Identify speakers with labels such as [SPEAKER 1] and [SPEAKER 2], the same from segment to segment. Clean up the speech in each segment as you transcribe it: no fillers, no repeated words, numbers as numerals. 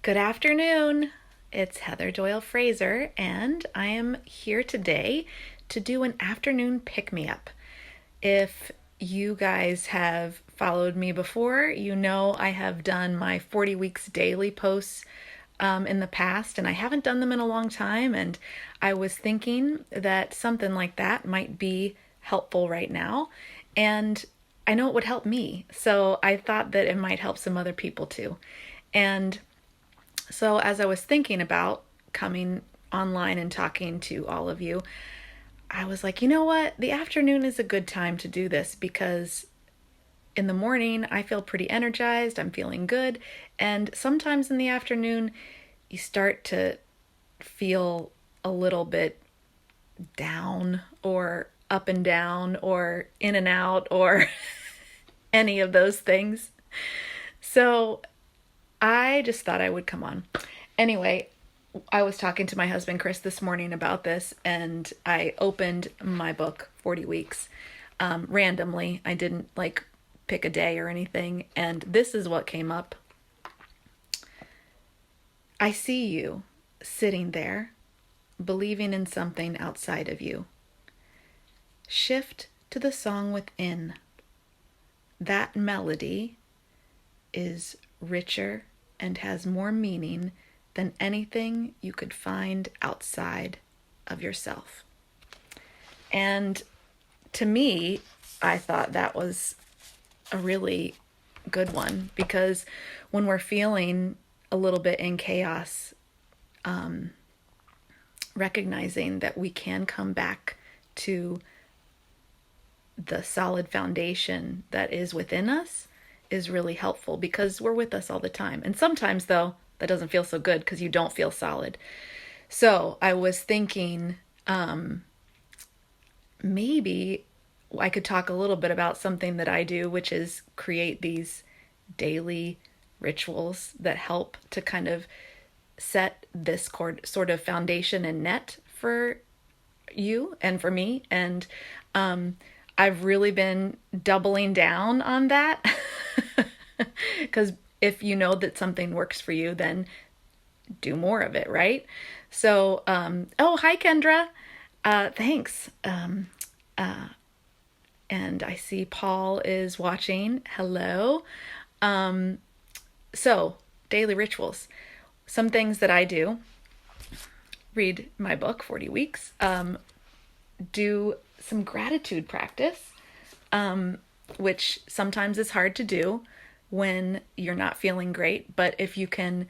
[SPEAKER 1] Good afternoon. It's Heather Doyle Fraser, and I am here today to do an afternoon pick me up. If you guys have followed me before, you know I have done my 40 weeks daily posts in the past, and I haven't done them in a long time. And I was thinking that something like that might be helpful right now. And I know it would help me. So I thought that it might help some other people too. And so, as I was thinking about coming online and talking to all of you, I was like, you know what? The afternoon is a good time to do this because in the morning I feel pretty energized, I'm feeling good, and sometimes in the afternoon you start to feel a little bit down or up and down or in and out or any of those things. So, I just thought I would come on. Anyway, I was talking to my husband Chris this morning about this, and I opened my book, 40 Weeks, randomly. I didn't pick a day or anything, and this is what came up. I see you sitting there, believing in something outside of you. Shift to the song within. That melody is richer and has more meaning than anything you could find outside of yourself. And to me, I thought that was a really good one because when we're feeling a little bit in chaos, recognizing that we can come back to the solid foundation that is within us is really helpful because we're with us all the time. And sometimes, though, that doesn't feel so good because you don't feel solid. So I was thinking maybe I could talk a little bit about something that I do, which is create these daily rituals that help to kind of set this sort of foundation and net for you and for me. And I've really been doubling down on that because if you know that something works for you, then do more of it, right? So, oh, hi, Kendra. Thanks. And I see Paul is watching. Hello. So, daily rituals. Some things that I do. Read my book, 40 Weeks. Do some gratitude practice, which sometimes is hard to do when you're not feeling great. But if you can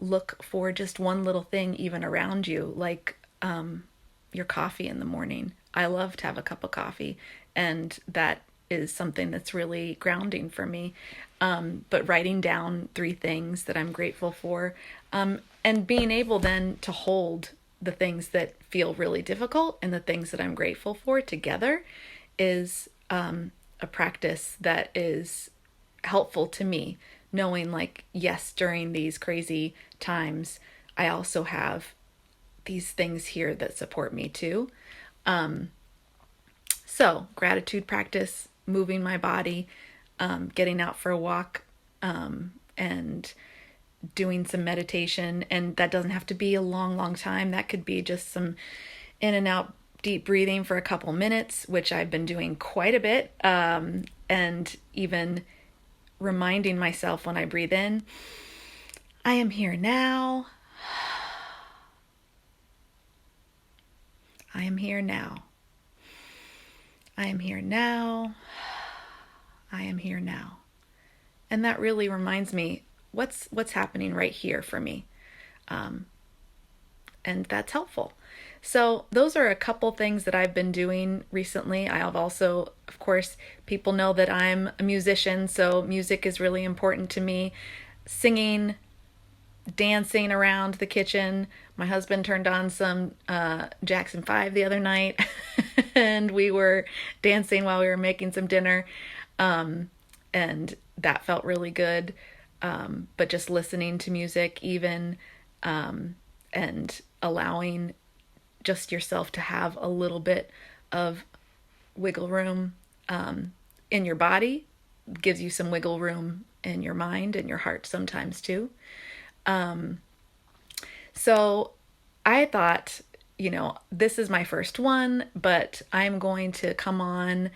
[SPEAKER 1] look for just one little thing even around you, like your coffee in the morning. I love to have a cup of coffee, and that is something that's really grounding for me. But writing down 3 things that I'm grateful for, and being able then to hold the things that feel really difficult and the things that I'm grateful for together is a practice that is helpful to me, knowing yes, during these crazy times, I also have these things here that support me too. So gratitude practice, moving my body, getting out for a walk, and doing some meditation. And that doesn't have to be a long time. That could be just some in and out deep breathing for a couple minutes, which I've been doing quite a bit. And even reminding myself when I breathe in, I am here now. I am here now. I am here now. I am here now. And that really reminds me what's happening right here for me. And that's helpful. So those are a couple things that I've been doing recently. I have also, of course, people know that I'm a musician, so music is really important to me. Singing, dancing around the kitchen. My husband turned on some Jackson 5 the other night, and we were dancing while we were making some dinner, and that felt really good. But just listening to music even, and allowing just yourself to have a little bit of wiggle room in your body gives you some wiggle room in your mind and your heart sometimes too. So I thought, this is my first one, but I'm going to come on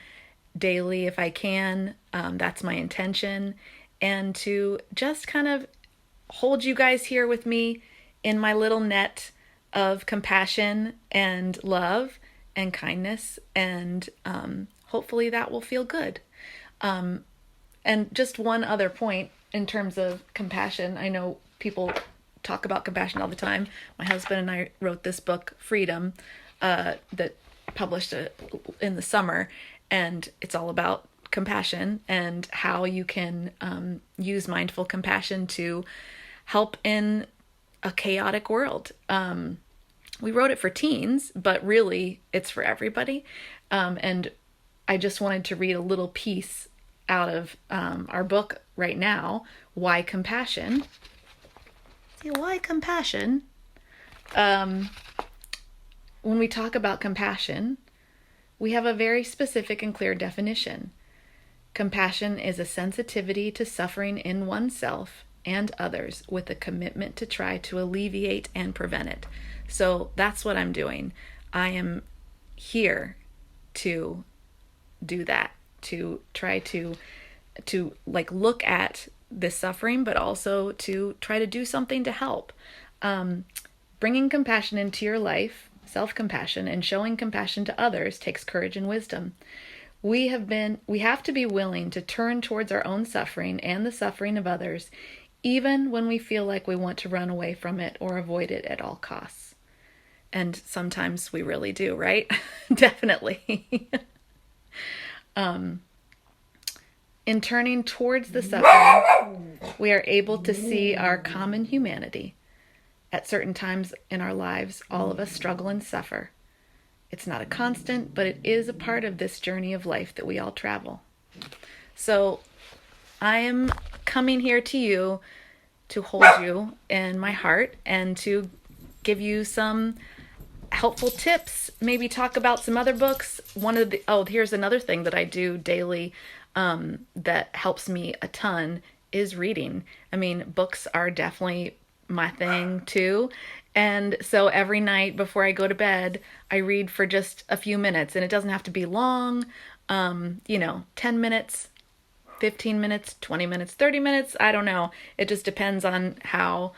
[SPEAKER 1] daily if I can. That's my intention. And to just kind of hold you guys here with me in my little net of compassion and love and kindness. And hopefully that will feel good. And just one other point in terms of compassion. I know people talk about compassion all the time. My husband and I wrote this book, Freedom, that published in the summer, and it's all about compassion and how you can use mindful compassion to help in a chaotic world. We wrote it for teens, but really it's for everybody. And I just wanted to read a little piece out of our book right now, Why Compassion? See, why compassion? When we talk about compassion, we have a very specific and clear definition. Compassion is a sensitivity to suffering in oneself and others with a commitment to try to alleviate and prevent it. So that's what I'm doing. I am here to do that, to try to like look at this suffering, but also to try to do something to help. Bringing compassion into your life, self-compassion, and showing compassion to others takes courage and wisdom. We have to be willing to turn towards our own suffering and the suffering of others, even when we feel like we want to run away from it or avoid it at all costs. And sometimes we really do, right? Definitely. In turning towards the suffering, we are able to see our common humanity. At certain times in our lives, all of us struggle and suffer. It's not a constant, but it is a part of this journey of life that we all travel. So I am coming here to you to hold you in my heart and to give you some helpful tips, maybe talk about some other books. Here's another thing that I do daily that helps me a ton is reading. I mean, books are definitely my thing too. And so every night before I go to bed, I read for just a few minutes, and it doesn't have to be long, 10 minutes, 15 minutes, 20 minutes, 30 minutes. I don't know. It just depends on how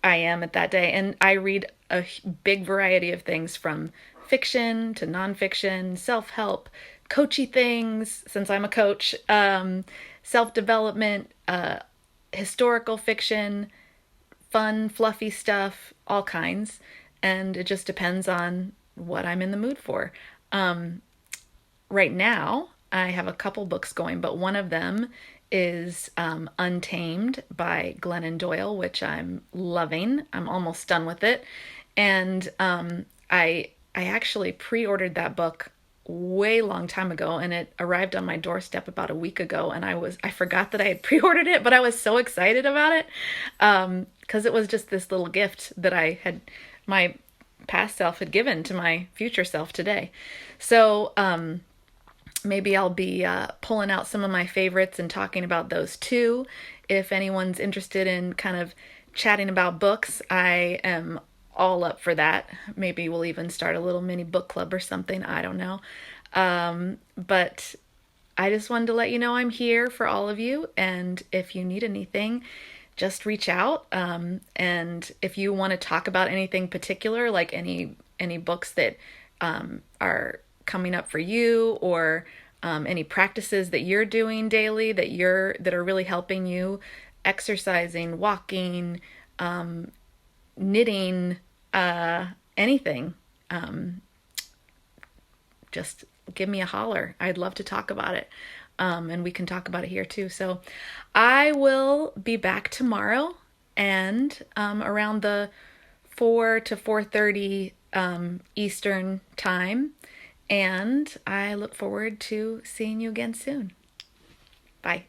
[SPEAKER 1] I am at that day. And I read a big variety of things from fiction to nonfiction, self-help, coachy things, since I'm a coach, self-development, historical fiction, fun, fluffy stuff, all kinds. And it just depends on what I'm in the mood for. Right now, I have a couple books going, but one of them is Untamed by Glennon Doyle, which I'm loving. I'm almost done with it. And I actually pre-ordered that book way long time ago, and it arrived on my doorstep about a week ago, and I forgot that I had pre-ordered it, but I was so excited about it because it was just this little gift that my past self had given to my future self today. So maybe I'll be pulling out some of my favorites and talking about those too. If anyone's interested in kind of chatting about books, I am all up for that. Maybe we'll even start a little mini book club or something. I don't know. But I just wanted to let you know I'm here for all of you. And if you need anything, just reach out. And if you want to talk about anything particular, like any books that are coming up for you, or any practices that you're doing daily that are really helping you, exercising, walking, knitting, anything, just give me a holler. I'd love to talk about it. And we can talk about it here too. So I will be back tomorrow and around the 4 to 4:30 Eastern time. And I look forward to seeing you again soon. Bye.